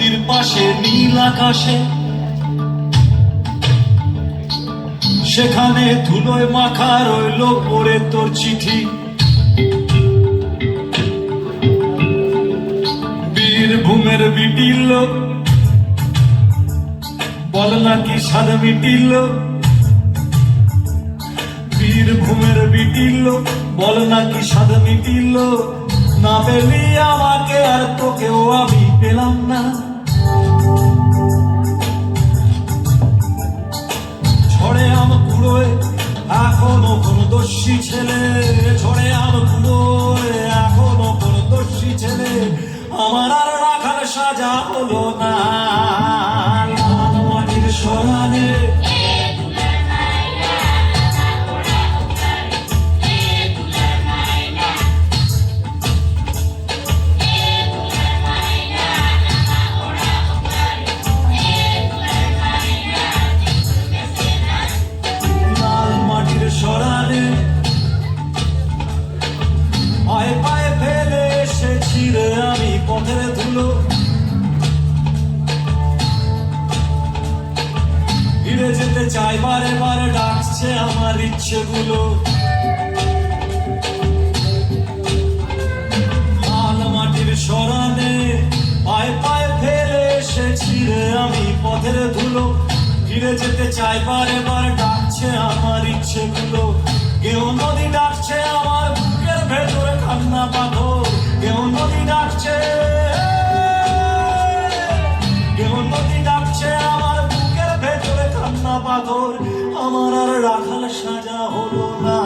নদীর পাশে নীল আকাশে, সেখানে ধুলোয় মাখা রইল পড়ে তোর চিঠি। বীরভূমের বিটিল বল নাকি স্বাদ মিটিল, বীরভূমের বিটিল বল নাকি স্বাদ মিটিল। না পেলি আমাকে আর তোকেও আমি পেলাম না। ঝড়ে আম কুড়োয় এখনো কোন দোষী ছেলে, ঝড়ে আম কুড়োয় এখনো কোন দোষী ছেলে আমার আর রাখার সাজা হলো না। মাটির সরানে সরানে পায়ে পায়ে ফেলে এসেছি রে আমি পথের ধুলো। ফিরে যেতে চাই বারে বারে ডাকছে আমার ইচ্ছেগুলো। লাল মাটির সরানে পায়ে পায়ে ফেলে এসেছি রে আমি পথের ধুলো। ফিরে যেতে চাই বারে বারে ডাকছে আমার ইচ্ছেগুলো। কেউ নদী ডাকছে আমার বুকের ভেতরে কান্না পাথর, কেউ নদী ডাকছে, কেউ নদী ডাকছে আমার বুকের ভেতরে কান্না পাথর। আমার আর রাখাল সাজা হলো না।